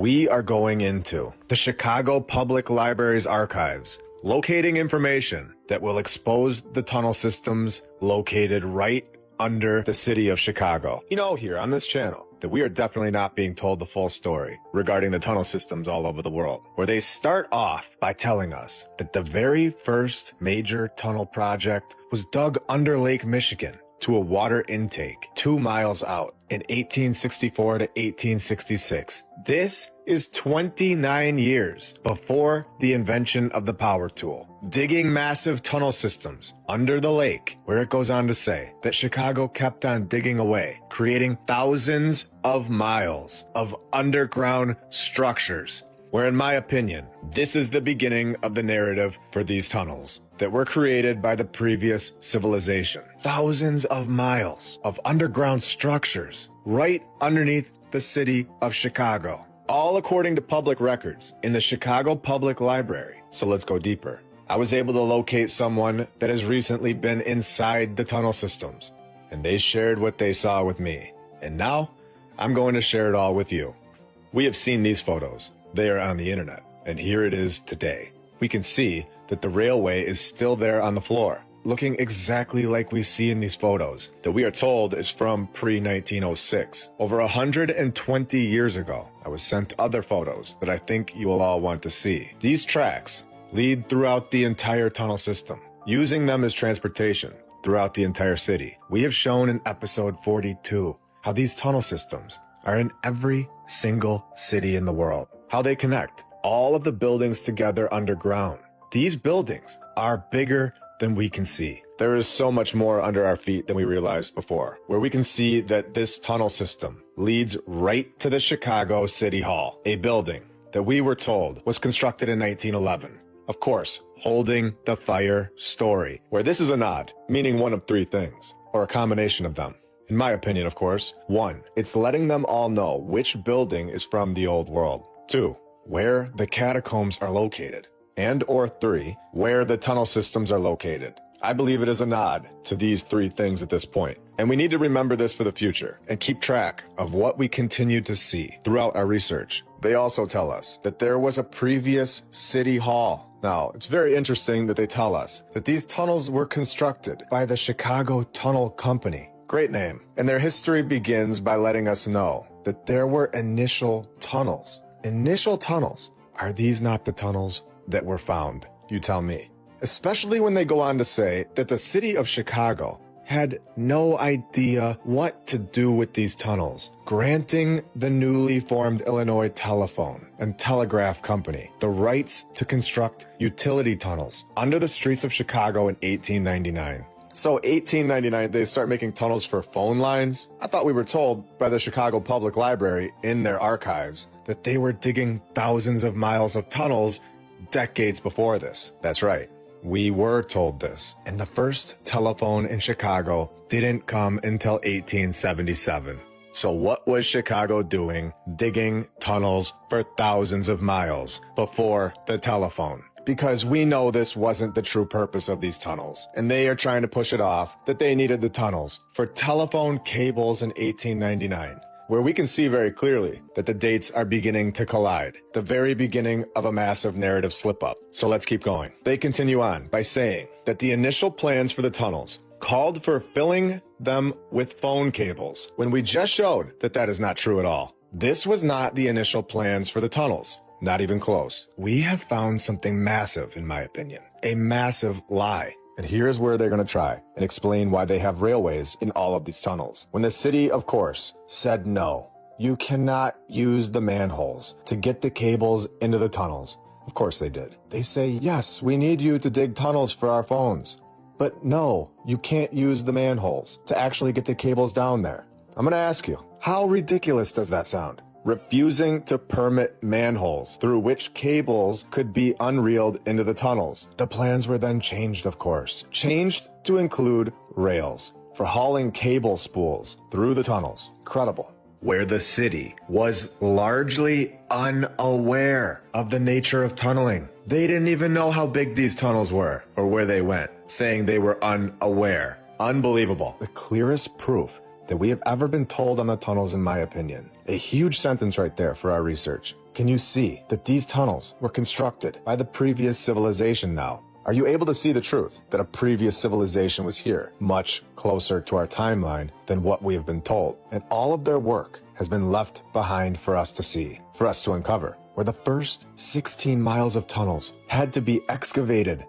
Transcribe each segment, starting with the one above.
We are going into the Chicago Public Library's archives, locating information that will expose the tunnel systems located right under the city of Chicago. You know, here on this channel, that we are definitely not being told the full story regarding the tunnel systems all over the world, where they start off by telling us that the very first major tunnel project was dug under Lake Michigan to a water intake 2 miles out in 1864 to 1866. This is 29 years before the invention of the power tool. Digging massive tunnel systems under the lake, where it goes on to say that Chicago kept on digging away, creating thousands of miles of underground structures, where in my opinion, this is the beginning of the narrative for these tunnels that were created by the previous civilization. Thousands of miles of underground structures right underneath the city of Chicago, all according to public records in the Chicago Public Library. So let's go deeper. I was able to locate someone that has recently been inside the tunnel systems, and they shared what they saw with me. And now I'm going to share it all with you. We have seen these photos. They are on the internet, and here it is today. We can see that the railway is still there on the floor, looking exactly like we see in these photos that we are told is from pre-1906. Over 120 years ago, I was sent other photos that I think you will all want to see. These tracks lead throughout the entire tunnel system, using them as transportation throughout the entire city. We have shown in episode 42 how these tunnel systems are in every single city in the world, how they connect all of the buildings together underground. These buildings are bigger than we can see. There is so much more under our feet than we realized before, where we can see that this tunnel system leads right to the Chicago City Hall, a building that we were told was constructed in 1911. Of course, holding the fire story, where this is a nod, meaning one of three things, or a combination of them. In my opinion, of course, 1, it's letting them all know which building is from the old world. 2, where the catacombs are located. And or 3, where the tunnel systems are located. I believe it is a nod to these three things at this point. And we need to remember this for the future and keep track of what we continue to see throughout our research. They also tell us that there was a previous city hall. Now, it's very interesting that they tell us that these tunnels were constructed by the Chicago Tunnel Company. Great name. And their history begins by letting us know that there were initial tunnels. Initial tunnels. Are these not the tunnels that were found? You tell me. Especially when they go on to say that the city of Chicago had no idea what to do with these tunnels, granting the newly formed Illinois Telephone and Telegraph Company the rights to construct utility tunnels under the streets of Chicago in 1899. So 1899, they start making tunnels for phone lines. I thought we were told by the Chicago Public Library in their archives that they were digging thousands of miles of tunnels decades before this. That's right. We were told this. And the first telephone in Chicago didn't come until 1877. So what was Chicago doing digging tunnels for thousands of miles before the telephone? Because we know this wasn't the true purpose of these tunnels, and they are trying to push it off that they needed the tunnels for telephone cables in 1899, where we can see very clearly that the dates are beginning to collide, the very beginning of a massive narrative slip-up. So let's keep going. They continue on by saying that the initial plans for the tunnels called for filling them with phone cables, when we just showed that that is not true at all. This was not the initial plans for the tunnels. Not even close. We have found something massive, in my opinion. A massive lie. And here's where they're going to try and explain why they have railways in all of these tunnels. When the city, of course, said no, you cannot use the manholes to get the cables into the tunnels. Of course they did. They say, yes, we need you to dig tunnels for our phones. But no, you can't use the manholes to actually get the cables down there. I'm going to ask you, how ridiculous does that sound? Refusing to permit manholes through which cables could be unreeled into the tunnels. The plans were then changed, of course. Changed to include rails for hauling cable spools through the tunnels. Incredible. Where the city was largely unaware of the nature of tunneling. They didn't even know how big these tunnels were or where they went, saying they were unaware. Unbelievable. The clearest proof that we have ever been told on the tunnels, in my opinion. A huge sentence right there for our research. Can you see that these tunnels were constructed by the previous civilization now? Are you able to see the truth that a previous civilization was here, much closer to our timeline than what we have been told? And all of their work has been left behind for us to see, for us to uncover, where the first 16 miles of tunnels had to be excavated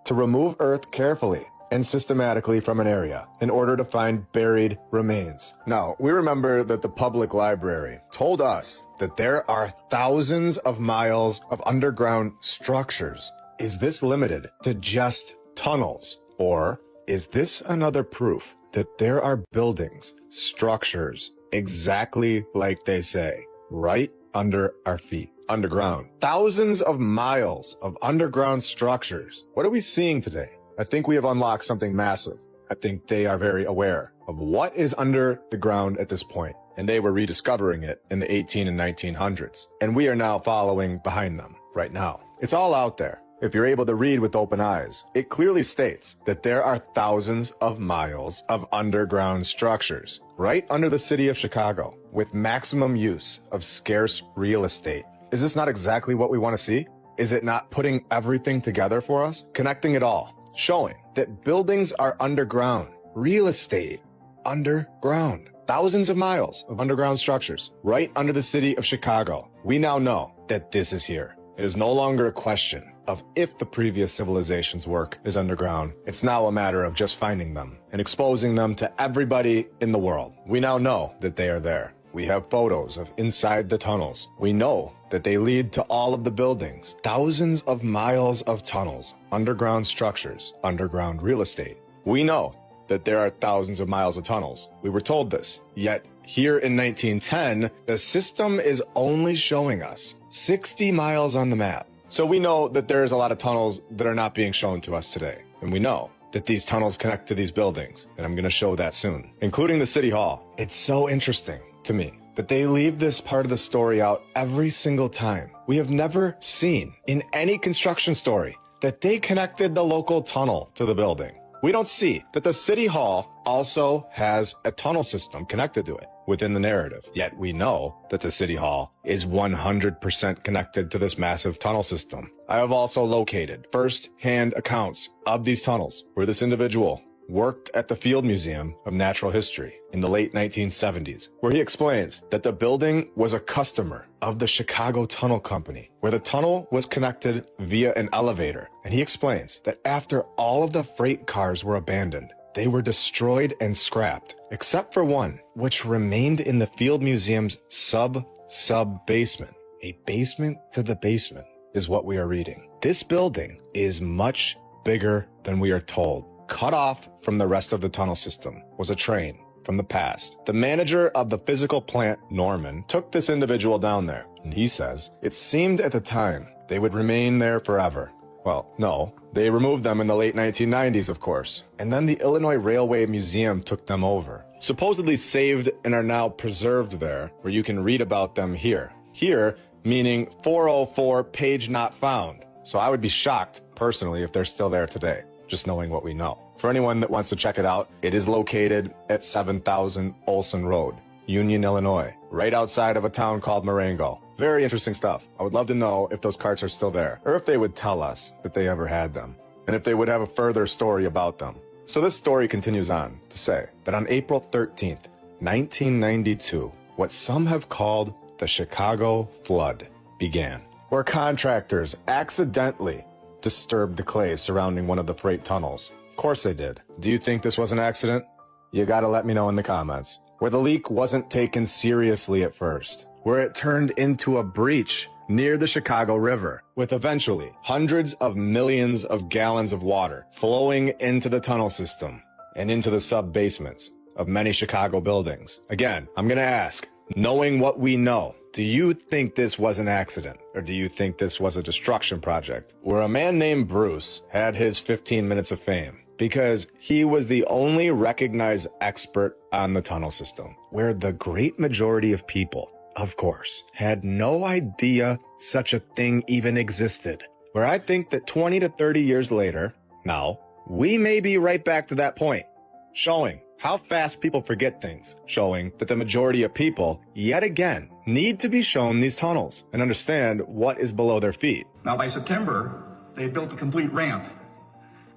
to remove earth carefully and systematically from an area in order to find buried remains. Now, we remember that the public library told us that there are thousands of miles of underground structures. Is this limited to just tunnels? Or is this another proof that there are buildings, structures, exactly like they say, right under our feet, underground? Thousands of miles of underground structures. What are we seeing today? I think we have unlocked something massive. I think they are very aware of what is under the ground at this point, and they were rediscovering it in the 18 and 1900s. And we are now following behind them right now. It's all out there. If you're able to read with open eyes, it clearly states that there are thousands of miles of underground structures right under the city of Chicago with maximum use of scarce real estate. Is this not exactly what we want to see? Is it not putting everything together for us? Connecting it all, showing that buildings are underground, real estate underground, thousands of miles of underground structures right under the city of Chicago. We now know that this is here. It is no longer a question of if the previous civilization's work is underground. It's now a matter of just finding them and exposing them to everybody in the world. We now know that they are there. We have photos of inside the tunnels. We know that they lead to all of the buildings. Thousands of miles of tunnels, underground structures, underground real estate. We know that there are thousands of miles of tunnels. We were told this. Yet here in 1910, the system is only showing us 60 miles on the map. So we know that there's a lot of tunnels that are not being shown to us today. And we know that these tunnels connect to these buildings. And I'm going to show that soon, including the city hall. It's so interesting to me that they leave this part of the story out every single time. We have never seen in any construction story that they connected the local tunnel to the building. We don't see that the city hall also has a tunnel system connected to it within the narrative. Yet we know that the city hall is 100% connected to this massive tunnel system. I have also located first-hand accounts of these tunnels where this individual worked at the Field Museum of Natural History in the late 1970s, where he explains that the building was a customer of the Chicago Tunnel Company, where the tunnel was connected via an elevator. And he explains that after all of the freight cars were abandoned, they were destroyed and scrapped, except for one, which remained in the Field Museum's sub-basement. A basement to the basement is what we are reading. This building is much bigger than we are told. Cut off from the rest of the tunnel system was a train from the past. The manager of the physical plant, Norman, took this individual down there, and he says it seemed at the time they would remain there forever. Well, no, they removed them in the late 1990s, of course. And then the Illinois Railway Museum took them over, supposedly saved and are now preserved there, where you can read about them here. Here, meaning 404, page not found. So I would be shocked, personally, if they're still there today, just knowing what we know. For anyone that wants to check it out, it is located at 7000 Olson Road, Union, Illinois, right outside of a town called Marengo. Very interesting stuff. I would love to know if those carts are still there, or if they would tell us that they ever had them, and if they would have a further story about them. So this story continues on to say that on April 13th, 1992, what some have called the Chicago Flood began, where contractors accidentally disturbed the clay surrounding one of the freight tunnels. Of course they did. Do you think this was an accident? You gotta let me know in the comments. Where the leak wasn't taken seriously at first, where it turned into a breach near the Chicago River, with eventually hundreds of millions of gallons of water flowing into the tunnel system and into the sub-basements of many Chicago buildings. Again, I'm gonna ask, knowing what we know, do you think this was an accident, or do you think this was a destruction project where a man named Bruce had his 15 minutes of fame because he was the only recognized expert on the tunnel system, where the great majority of people, of course, had no idea such a thing even existed? Where I think that 20 to 30 years later, now, we may be right back to that point, showing how fast people forget things, showing that the majority of people, yet again, need to be shown these tunnels and understand what is below their feet. Now, by September, they built a complete ramp.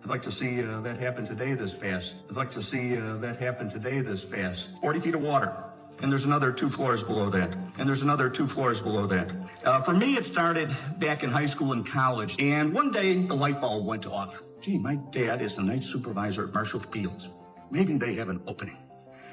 I'd like to see that happen today this fast. I'd like to see that happen today this fast. 40 feet of water. And there's another 2 floors below that. And there's another 2 floors below that. For me, it started back in high school and college. And one day, the light bulb went off. Gee, my dad is the night supervisor at Marshall Fields. Maybe they have an opening.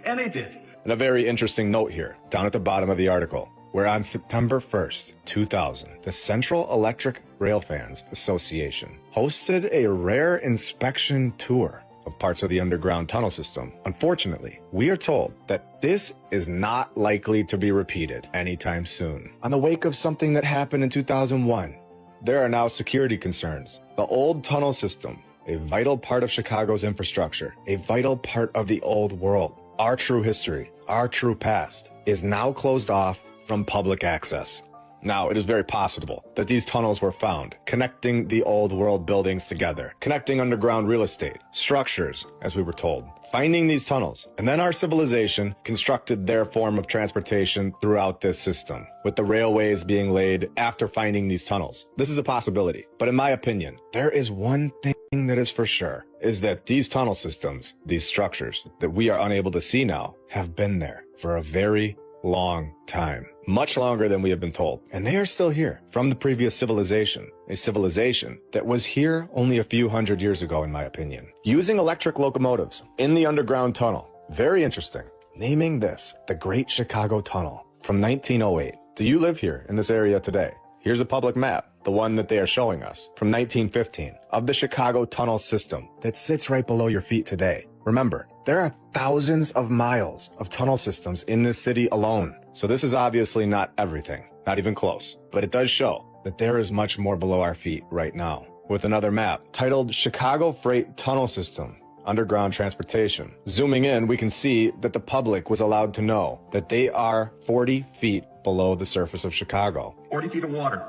And they did. And a very interesting note here, down at the bottom of the article, where on September 1st, 2000, the Central Electric Railfans Association hosted a rare inspection tour of parts of the underground tunnel system. Unfortunately, we are told that this is not likely to be repeated anytime soon. On the wake of something that happened in 2001, there are now security concerns. The old tunnel system, a vital part of Chicago's infrastructure, a vital part of the old world, our true history, our true past, is now closed off from public access. Now, it is very possible that these tunnels were found, connecting the old world buildings together, connecting underground real estate, structures, as we were told, finding these tunnels, and then our civilization constructed their form of transportation throughout this system, with the railways being laid after finding these tunnels. This is a possibility, but in my opinion, there is one thing that is for sure, is that these tunnel systems, these structures that we are unable to see now, have been there for a very long time, much longer than we have been told. And they are still here from the previous civilization, a civilization that was here only a few hundred years ago, in my opinion. Using electric locomotives in the underground tunnel. Very interesting. Naming this the Great Chicago Tunnel from 1908. Do you live here in this area today? Here's a public map, the one that they are showing us, from 1915, of the Chicago Tunnel system that sits right below your feet today. Remember, there are thousands of miles of tunnel systems in this city alone. So this is obviously not everything, not even close, but it does show that there is much more below our feet right now. With another map titled Chicago Freight Tunnel System, Underground Transportation. Zooming in, we can see that the public was allowed to know that they are 40 feet below the surface of Chicago. 40 feet of water.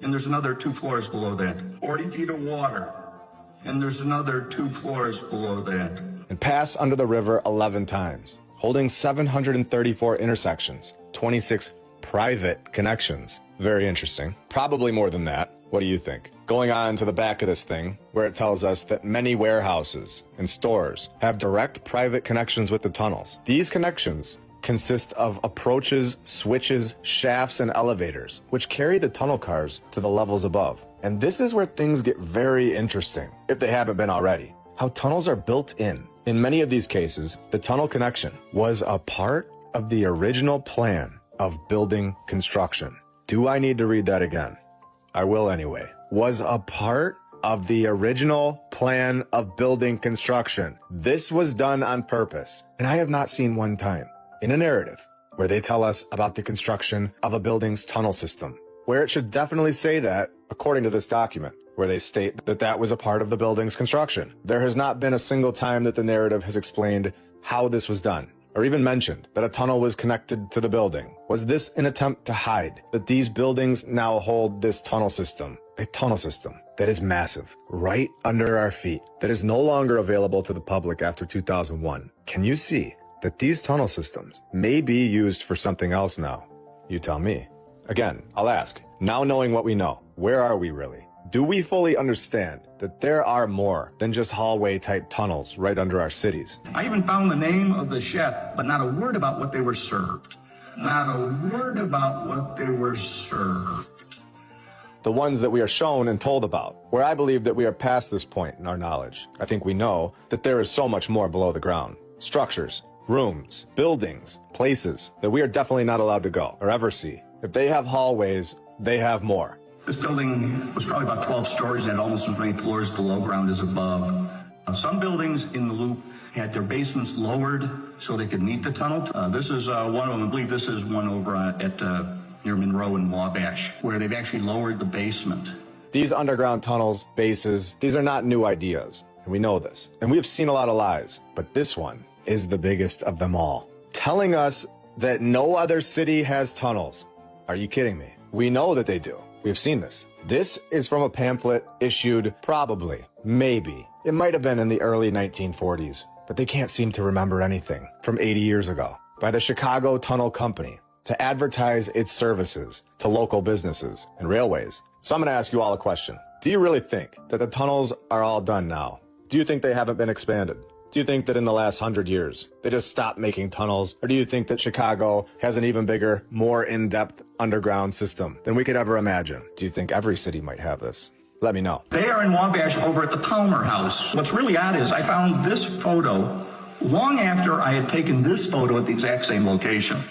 And there's another 2 floors below that. 40 feet of water. And there's another 2 floors below that. And pass under the river 11 times, holding 734 intersections, 26 private connections. Very interesting. Probably more than that. What do you think? Going on to the back of this thing, where it tells us that many warehouses and stores have direct private connections with the tunnels. These connections consist of approaches, switches, shafts, and elevators, which carry the tunnel cars to the levels above. And this is where things get very interesting, if they haven't been already. How tunnels are built in. In many of these cases, the tunnel connection was a part of the original plan of building construction. Do I need to read that again? I will anyway. Was a part of the original plan of building construction. This was done on purpose, and I have not seen one time in a narrative where they tell us about the construction of a building's tunnel system, where it should definitely say that, according to this document, where they state that that was a part of the building's construction. There has not been a single time that the narrative has explained how this was done, or even mentioned that a tunnel was connected to the building. Was this an attempt to hide that these buildings now hold this tunnel system, a tunnel system that is massive, right under our feet, that is no longer available to the public after 2001? Can you see that these tunnel systems may be used for something else now? You tell me. Again, I'll ask, now knowing what we know, where are we really? Do we fully understand that there are more than just hallway-type tunnels right under our cities? I even found the name of the chef, but not a word about what they were served. Not a word about what they were served. The ones that we are shown and told about, where I believe that we are past this point in our knowledge. I think we know that there is so much more below the ground. Structures, rooms, buildings, places that we are definitely not allowed to go or ever see. If they have hallways, they have more. This building was probably about 12 stories and had almost as many floors below ground as above. Some buildings in the loop had their basements lowered so they could meet the tunnel. This is one of them. I believe this is one over at near Monroe and Wabash, where they've actually lowered the basement. These underground tunnels, bases, these are not new ideas, and we know this. And we have seen a lot of lies, but this one is the biggest of them all. Telling us that no other city has tunnels. Are you kidding me? We know that they do. We've seen this. This is from a pamphlet issued probably, maybe, it might have been in the early 1940s. but they can't seem to remember anything from 80 years ago. By the Chicago Tunnel Company to advertise its services to local businesses and railways. So I'm going to ask you all a question. Do you really think that the tunnels are all done now? Do you think they haven't been expanded? Do you think that in the last 100 years, they just stopped making tunnels? Or do you think that Chicago has an even bigger, more in-depth underground system than we could ever imagine? Do you think every city might have this? Let me know. They are in Wabash over at the Palmer House. What's really odd is I found this photo long after I had taken this photo at the exact same location.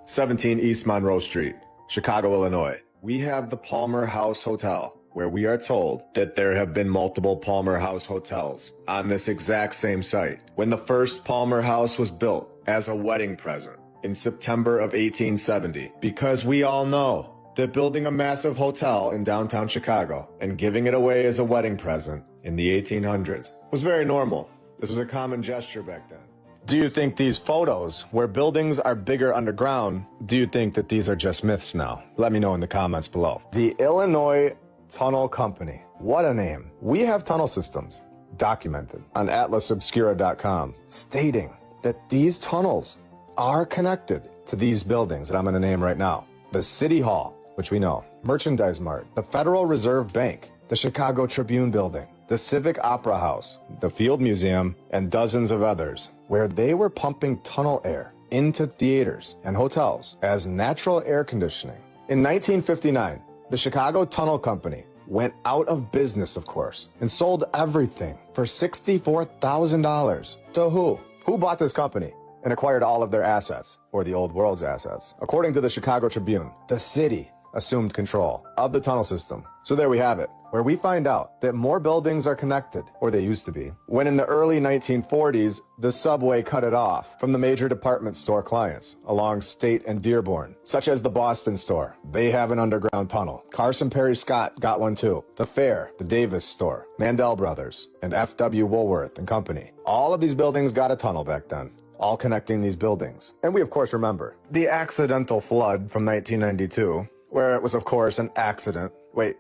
17 East Monroe Street, Chicago, Illinois. We have the Palmer House Hotel, where we are told that there have been multiple Palmer House hotels on this exact same site. When the first Palmer House was built as a wedding present in September of 1870, because we all know that building a massive hotel in downtown Chicago and giving it away as a wedding present in the 1800s was very normal. This was a common gesture back then. Do you think these photos where buildings are bigger underground, do you think that these are just myths now? Let me know in the comments below. The Illinois Tunnel Company. What a name. We have tunnel systems documented on atlasobscura.com stating that these tunnels are connected to these buildings that I'm going to name right now. The City Hall, which we know, Merchandise Mart, the Federal Reserve Bank, the Chicago Tribune Building, the Civic Opera House, the Field Museum, and dozens of others, where they were pumping tunnel air into theaters and hotels as natural air conditioning. In 1959, the Chicago Tunnel Company went out of business, of course, and sold everything for $64,000. To who? Who bought this company and acquired all of their assets, or the old world's assets? According to the Chicago Tribune, the city assumed control of the tunnel system. So there we have it, where we find out that more buildings are connected, or they used to be, when in the early 1940s, the subway cut it off from the major department store clients along State and Dearborn, such as the Boston store. They have an underground tunnel. Carson Perry Scott got one too. The Fair, the Davis store, Mandel Brothers, and F.W. Woolworth and Company. All of these buildings got a tunnel back then, all connecting these buildings. And we of course remember the accidental flood from 1992, where it was of course an accident. Wait,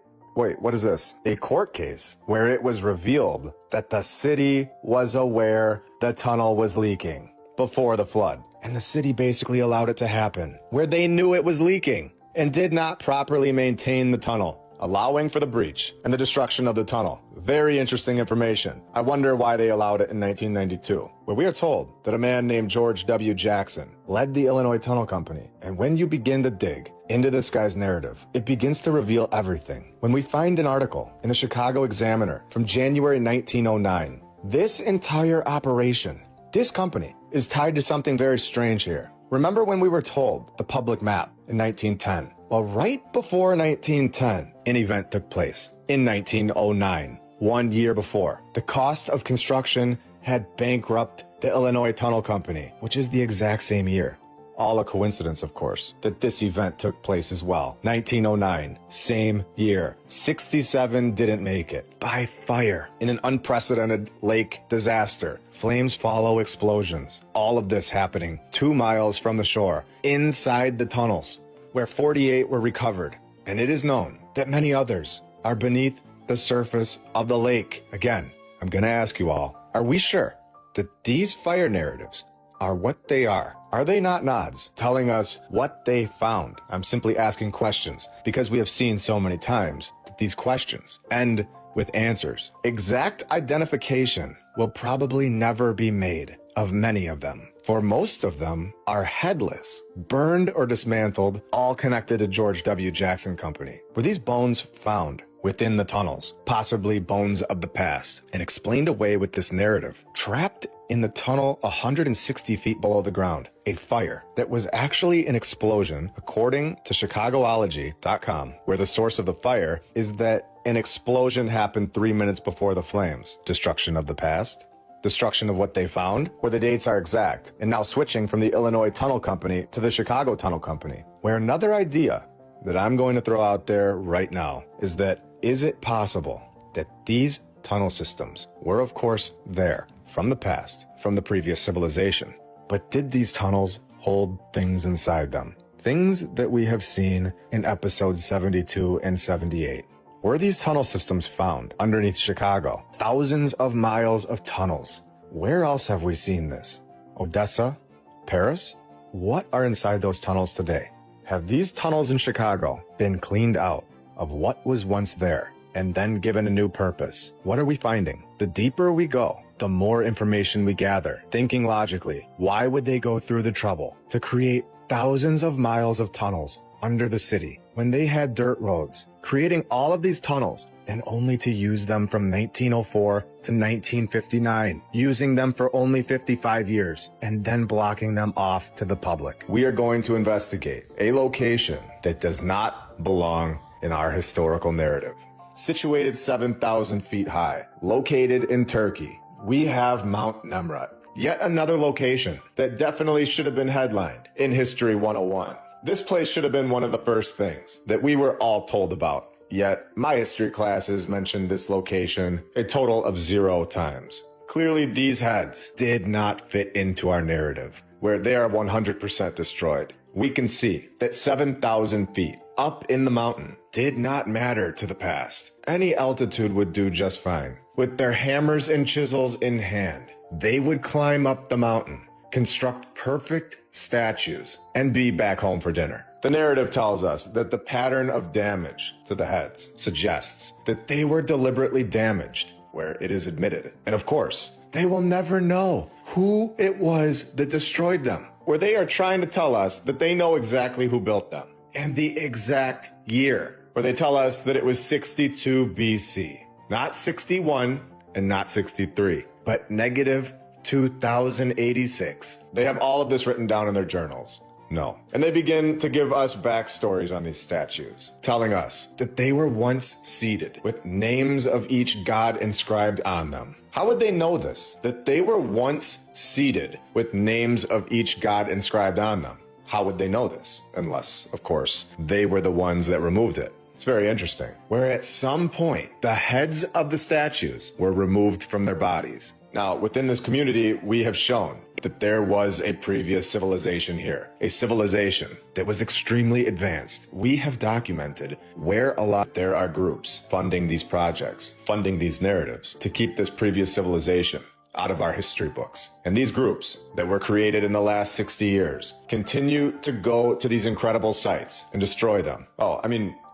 what is this? A court case where it was revealed that the city was aware the tunnel was leaking before the flood. And the city basically allowed it to happen, where they knew it was leaking and did not properly maintain the tunnel, allowing for the breach and the destruction of the tunnel. Very interesting information. I wonder why they allowed it in 1992, where we are told that a man named George W. Jackson led the Illinois Tunnel Company. And when you begin to dig into this guy's narrative, it begins to reveal everything. When we find an article in the Chicago Examiner from January 1909, this entire operation, this company, is tied to something very strange here. Remember when we were told the public map in 1910? Well, right before 1910, an event took place in 1909, 1 year before. The cost of construction had bankrupted the Illinois Tunnel Company, which is the exact same year. All a coincidence, of course, that this event took place as well. 1909, same year. 67 didn't make it by fire in an unprecedented lake disaster. Flames follow explosions. All of this happening 2 miles from the shore, inside the tunnels, where 48 were recovered. And it is known that many others are beneath the surface of the lake. Again, I'm going to ask you all, are we sure that these fire narratives are what they are? Are they not nods telling us what they found? I'm simply asking questions because we have seen so many times that these questions end with answers. Exact identification will probably never be made of many of them, for most of them are headless, burned or dismantled, all connected to George W. Jackson Company. Were these bones found within the tunnels, possibly bones of the past, and explained away with this narrative, trapped in the tunnel 160 feet below the ground? A fire that was actually an explosion, according to Chicagoology.com, where the source of the fire is that an explosion happened 3 minutes before the flames. Destruction of the past? Destruction of what they found? Where the dates are exact. And now switching from the Illinois Tunnel Company to the Chicago Tunnel Company, where another idea that I'm going to throw out there right now is that, is it possible that these tunnel systems were of course there from the past, from the previous civilization, but did these tunnels hold things inside them? Things that we have seen in episodes 72 and 78. Were these tunnel systems found underneath Chicago? Thousands of miles of tunnels Where else have we seen this? Odessa? Paris? What are inside those tunnels today? Have these tunnels in Chicago been cleaned out of what was once there and then given a new purpose? What are we finding? The deeper we go, the more information we gather. Thinking logically, why would they go through the trouble to create thousands of miles of tunnels under the city when they had dirt roads, creating all of these tunnels and only to use them from 1904 to 1959, using them for only 55 years and then blocking them off to the public? We are going to investigate a location that does not belong in our historical narrative. Situated 7,000 feet high, located in Turkey, we have Mount Nemrut. Yet another location that definitely should have been headlined in History 101. This place should have been one of the first things that we were all told about. Yet my history classes mentioned this location a total of 0 times. Clearly these heads did not fit into our narrative, where they are 100% destroyed. We can see that 7,000 feet up in the mountain did not matter to the past. Any altitude would do just fine. With their hammers and chisels in hand, they would climb up the mountain, construct perfect statues, and be back home for dinner. The narrative tells us that the pattern of damage to the heads suggests that they were deliberately damaged where it is admitted. And of course, they will never know who it was that destroyed them, where they are trying to tell us that they know exactly who built them and the exact year, where they tell us that it was 62 BC, not 61 and not 63, but negative 2086. They have all of this written down in their journals. No. And they begin to give us backstories on these statues, telling us that they were once seated with names of each god inscribed on them. How would they know this? That they were once seated with names of each god inscribed on them. How would they know this? Unless, of course, they were the ones that removed it. It's very interesting. Where at some point, the heads of the statues were removed from their bodies. Now, within this community, we have shown that there was a previous civilization here, a civilization that was extremely advanced. We have documented where there are groups funding these projects, funding these narratives to keep this previous civilization out of our history books. And these groups that were created in the last 60 years continue to go to these incredible sites and destroy them.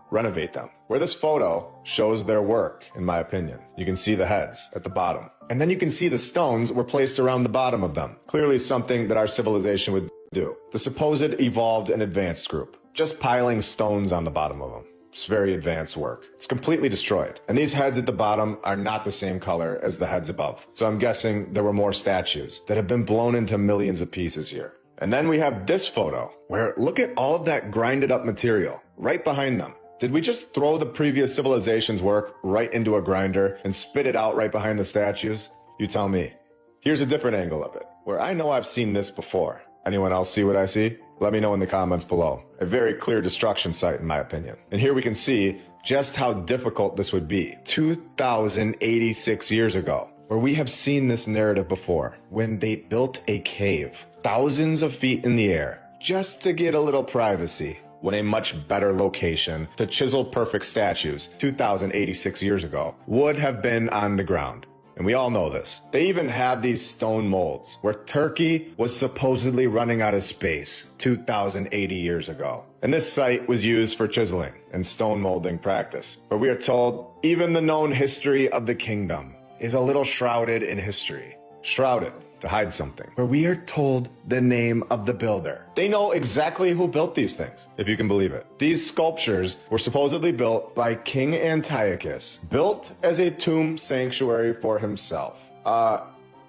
Renovate them. Where this photo shows their work, in my opinion. You can see the heads at the bottom. And then you can see the stones were placed around the bottom of them. Clearly something that our civilization would do. The supposed evolved and advanced group. Just piling stones on the bottom of them. It's very advanced work. It's completely destroyed. And these heads at the bottom are not the same color as the heads above. So I'm guessing there were more statues that have been blown into millions of pieces here. And then we have this photo, where look at all of that grinded up material right behind them. Did we just throw the previous civilization's work right into a grinder and spit it out right behind the statues? You tell me. Here's a different angle of it, where I know I've seen this before. Anyone else see what I see? Let me know in the comments below. A very clear destruction site in my opinion. And here we can see just how difficult this would be 2,086 years ago, where we have seen this narrative before, when they built a cave thousands of feet in the air just to get a little privacy, when a much better location to chisel perfect statues 2,086 years ago would have been on the ground. And we all know this. They even have these stone molds where Turkey was supposedly running out of space 2,080 years ago. And this site was used for chiseling and stone molding practice. But we are told even the known history of the kingdom is a little shrouded in history. Shrouded to hide something, where we are told the name of the builder. They know exactly who built these things, if you can believe it. These sculptures were supposedly built by King Antiochus, built as a tomb sanctuary for himself.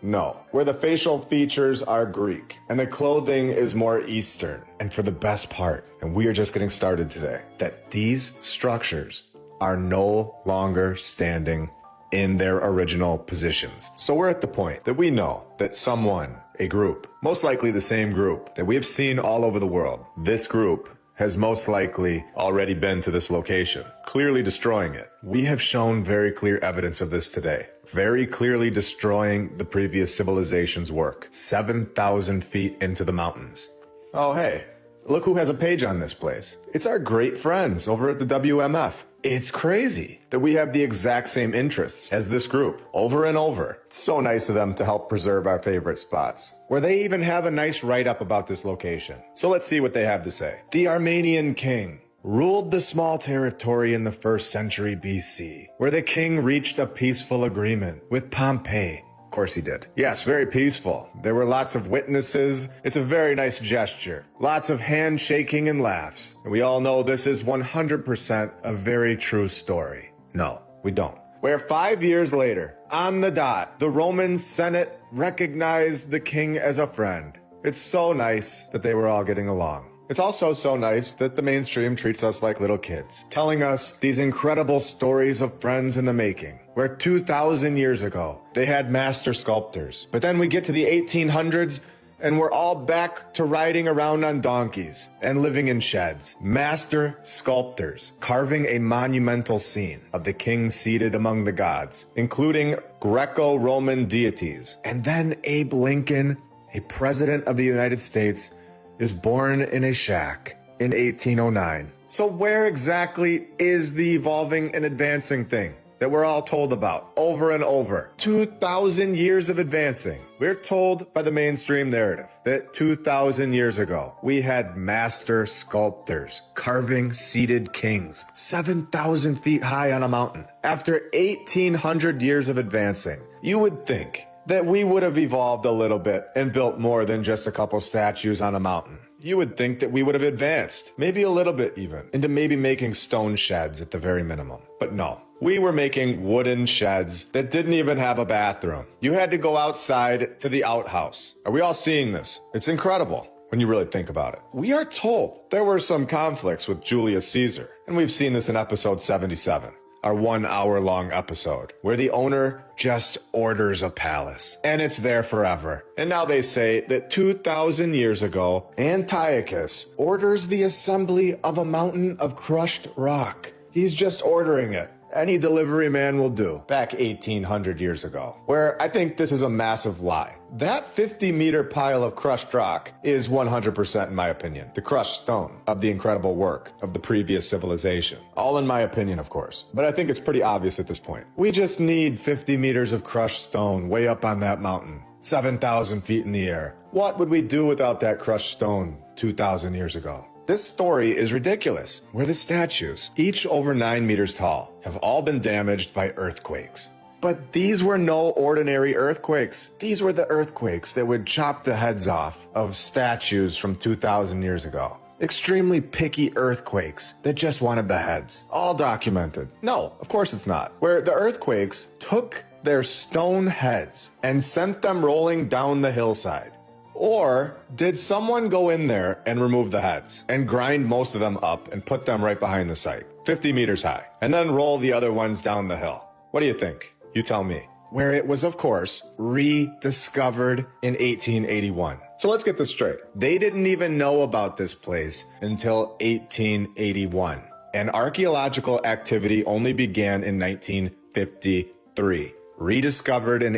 No. Where the facial features are Greek, and the clothing is more Eastern. And for the best part, and we are just getting started today, that these structures are no longer standing in their original positions. So we're at the point that we know that someone, a group, most likely the same group that we have seen all over the world, this group has most likely already been to this location, clearly destroying it. We have shown very clear evidence of this today, very clearly destroying the previous civilization's work, 7,000 feet into the mountains. Oh hey, Look who has a page on this place. It's our great friends over at the WMF. It's crazy that we have the exact same interests as this group over and over. It's so nice of them to help preserve our favorite spots, where they even have a nice write-up about this location. So let's see what they have to say. The Armenian king ruled the small territory in the 1st century BC, where the king reached a peaceful agreement with Pompey. Of course he did. Yes, very peaceful. There were lots of witnesses. It's a very nice gesture. Lots of handshaking and laughs. And we all know this is 100% a very true story. No, we don't. Where 5 years later, on the dot, the Roman Senate recognized the king as a friend. It's so nice that they were all getting along. It's also so nice that the mainstream treats us like little kids, telling us these incredible stories of friends in the making, where 2,000 years ago, they had master sculptors. But then we get to the 1800s, and we're all back to riding around on donkeys and living in sheds. Master sculptors carving a monumental scene of the king seated among the gods, including Greco-Roman deities. And then Abe Lincoln, a president of the United States, is born in a shack in 1809. So where exactly is the evolving and advancing thing that we're all told about over and over? 2,000 years of advancing. We're told by the mainstream narrative that 2,000 years ago, we had master sculptors carving seated kings 7,000 feet high on a mountain. After 1,800 years of advancing, you would think that we would have evolved a little bit and built more than just a couple statues on a mountain. You would think that we would have advanced, maybe a little bit even, into maybe making stone sheds at the very minimum. But no, we were making wooden sheds that didn't even have a bathroom. You had to go outside to the outhouse. Are we all seeing this? It's incredible when you really think about it. We are told there were some conflicts with Julius Caesar, and we've seen this in episode 77. Our 1 hour long episode where the owner just orders a palace and it's there forever. And now they say that 2,000 years ago, Antiochus orders the assembly of a mountain of crushed rock. He's just ordering it. Any delivery man will do, back 1,800 years ago, where I think this is a massive lie. That 50-meter pile of crushed rock is 100%, in my opinion, the crushed stone of the incredible work of the previous civilization. All in my opinion, of course, but I think it's pretty obvious at this point. We just need 50 meters of crushed stone way up on that mountain, 7,000 feet in the air. What would we do without that crushed stone 2,000 years ago? This story is ridiculous, where the statues, each over 9 meters tall, have all been damaged by earthquakes. But these were no ordinary earthquakes. These were the earthquakes that would chop the heads off of statues from 2,000 years ago. Extremely picky earthquakes that just wanted the heads. All documented. No, of course it's not. Where the earthquakes took their stone heads and sent them rolling down the hillside. Or did someone go in there and remove the heads and grind most of them up and put them right behind the site, 50 meters high, and then roll the other ones down the hill? What do you think? You tell me. Where it was, of course, rediscovered in 1881. So let's get this straight. They didn't even know about this place until 1881. And archaeological activity only began in 1953. Rediscovered in